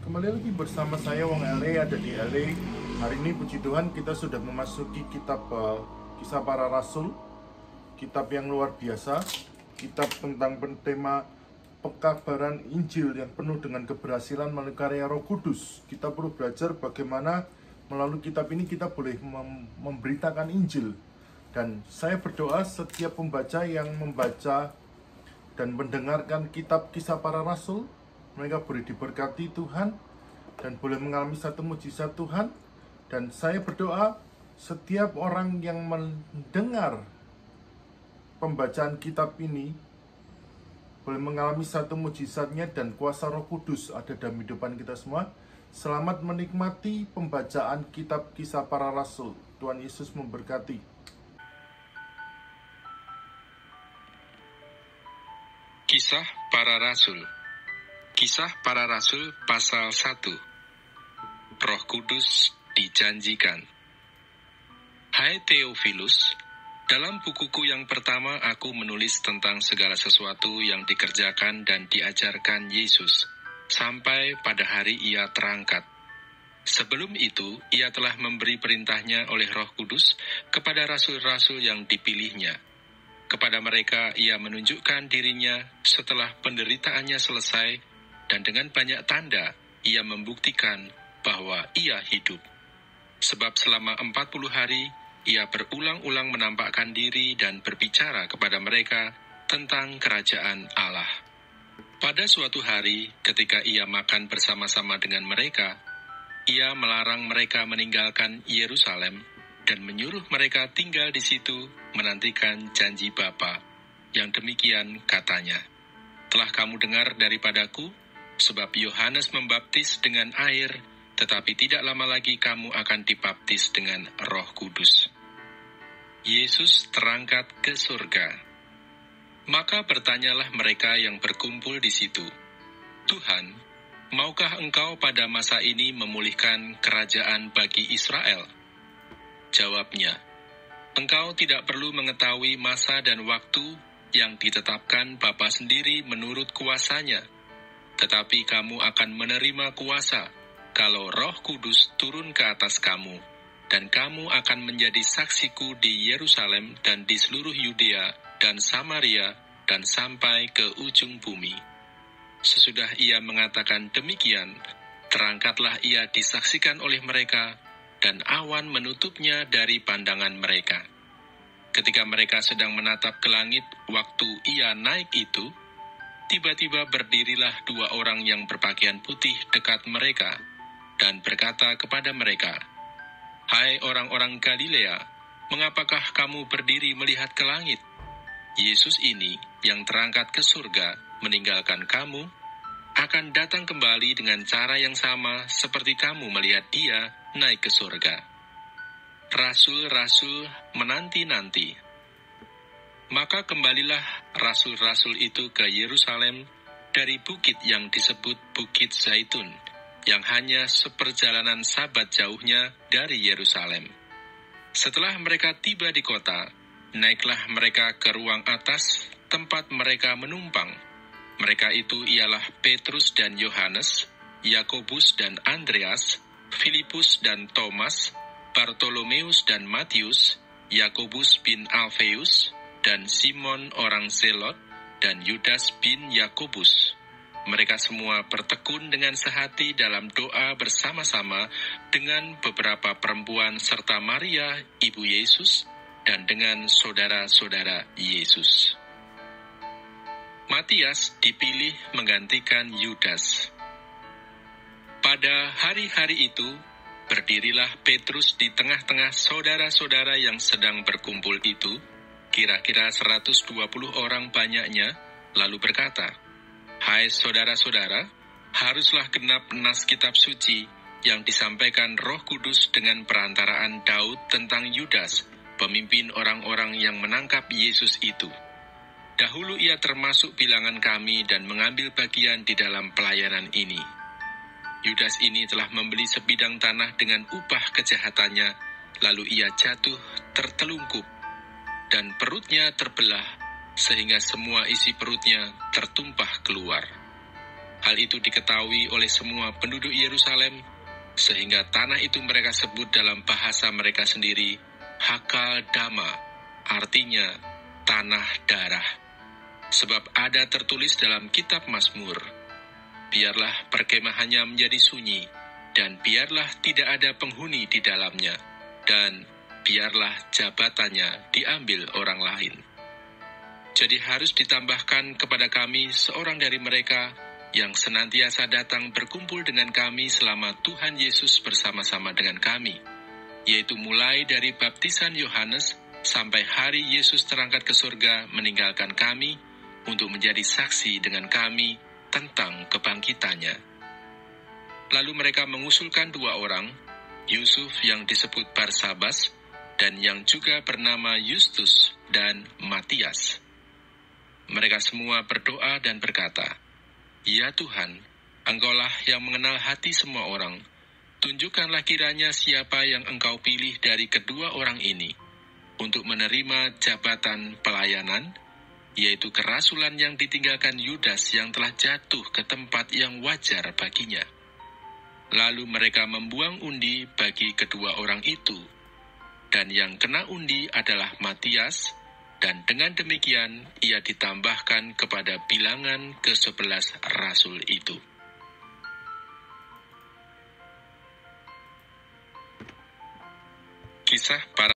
Kembali lagi bersama saya Wong LA, ada di LA. Hari ini puji Tuhan kita sudah memasuki kitab Kisah Para Rasul. Kitab yang luar biasa. Kitab tentang tema pekabaran Injil yang penuh dengan keberhasilan melalui karya Roh Kudus. Kita perlu belajar bagaimana melalui kitab ini kita boleh memberitakan Injil. Dan saya berdoa setiap pembaca yang membaca dan mendengarkan kitab Kisah Para Rasul, mereka boleh diberkati Tuhan dan boleh mengalami satu mujizat Tuhan. Dan saya berdoa setiap orang yang mendengar pembacaan kitab ini boleh mengalami satu mujizatnya dan kuasa Roh Kudus ada dalam kehidupan kita semua. Selamat menikmati pembacaan kitab Kisah Para Rasul. Tuhan Yesus memberkati. Kisah Para Rasul. Kisah Para Rasul pasal 1. Roh Kudus dijanjikan. Hai Theophilus, dalam bukuku yang pertama aku menulis tentang segala sesuatu yang dikerjakan dan diajarkan Yesus, sampai pada hari ia terangkat. Sebelum itu, ia telah memberi perintahnya oleh Roh Kudus kepada rasul-rasul yang dipilihnya. Kepada mereka ia menunjukkan dirinya setelah penderitaannya selesai, dan dengan banyak tanda ia membuktikan bahwa ia hidup. Sebab selama 40 hari ia berulang-ulang menampakkan diri dan berbicara kepada mereka tentang kerajaan Allah. Pada suatu hari ketika ia makan bersama-sama dengan mereka, ia melarang mereka meninggalkan Yerusalem dan menyuruh mereka tinggal di situ menantikan janji Bapa, yang demikian katanya, telah kamu dengar daripadaku, sebab Yohanes membaptis dengan air, tetapi tidak lama lagi kamu akan dibaptis dengan Roh Kudus. Yesus terangkat ke surga. Maka bertanyalah mereka yang berkumpul di situ, Tuhan, maukah engkau pada masa ini memulihkan kerajaan bagi Israel? Jawabnya, engkau tidak perlu mengetahui masa dan waktu yang ditetapkan Bapa sendiri menurut kuasanya, tetapi kamu akan menerima kuasa kalau Roh Kudus turun ke atas kamu, dan kamu akan menjadi saksiku di Yerusalem dan di seluruh Yudea dan Samaria dan sampai ke ujung bumi. Sesudah ia mengatakan demikian, terangkatlah ia disaksikan oleh mereka, dan awan menutupnya dari pandangan mereka. Ketika mereka sedang menatap ke langit waktu ia naik itu, tiba-tiba berdirilah 2 orang yang berpakaian putih dekat mereka, dan berkata kepada mereka, Hai orang-orang Galilea, mengapakah kamu berdiri melihat ke langit? Yesus ini yang terangkat ke surga meninggalkan kamu, akan datang kembali dengan cara yang sama seperti kamu melihat dia naik ke surga. Rasul-rasul menanti-nanti. Maka kembalilah rasul-rasul itu ke Yerusalem dari bukit yang disebut Bukit Zaitun, yang hanya seperjalanan sabat jauhnya dari Yerusalem. Setelah mereka tiba di kota, naiklah mereka ke ruang atas tempat mereka menumpang. Mereka itu ialah Petrus dan Yohanes, Yakobus dan Andreas, Filipus dan Thomas, Bartolomeus dan Matius, Yakobus bin Alfeus, dan Simon orang Zelot, dan Yudas bin Yakobus. Mereka semua bertekun dengan sehati dalam doa bersama-sama dengan beberapa perempuan serta Maria, ibu Yesus, dan dengan saudara-saudara Yesus. Matias dipilih menggantikan Yudas. Pada hari-hari itu, berdirilah Petrus di tengah-tengah saudara-saudara yang sedang berkumpul itu, kira-kira 120 orang banyaknya, lalu berkata, Hai saudara-saudara, haruslah genap nas kitab suci yang disampaikan Roh Kudus dengan perantaraan Daud tentang Yudas, pemimpin orang-orang yang menangkap Yesus itu. Dahulu ia termasuk bilangan kami dan mengambil bagian di dalam pelayanan ini. Yudas ini telah membeli sebidang tanah dengan upah kejahatannya, lalu ia jatuh tertelungkup, dan perutnya terbelah, sehingga semua isi perutnya tertumpah keluar. Hal itu diketahui oleh semua penduduk Yerusalem, sehingga tanah itu mereka sebut dalam bahasa mereka sendiri, Hakal Dama, artinya tanah darah. Sebab ada tertulis dalam kitab Mazmur, biarlah perkemahannya menjadi sunyi, dan biarlah tidak ada penghuni di dalamnya, dan biarlah jabatannya diambil orang lain. Jadi harus ditambahkan kepada kami seorang dari mereka yang senantiasa datang berkumpul dengan kami selama Tuhan Yesus bersama-sama dengan kami, yaitu mulai dari baptisan Yohanes sampai hari Yesus terangkat ke surga meninggalkan kami untuk menjadi saksi dengan kami tentang kebangkitannya. Lalu mereka mengusulkan 2 orang, Yusuf yang disebut Barsabas, dan yang juga bernama Justus dan Matias. Mereka semua berdoa dan berkata, "Ya Tuhan, Engkaulah yang mengenal hati semua orang. Tunjukkanlah kiranya siapa yang Engkau pilih dari kedua orang ini untuk menerima jabatan pelayanan, yaitu kerasulan yang ditinggalkan Yudas yang telah jatuh ke tempat yang wajar baginya." Lalu mereka membuang undi bagi kedua orang itu, dan yang kena undi adalah Matias, dan dengan demikian ia ditambahkan kepada bilangan ke-11 rasul itu. Kisah para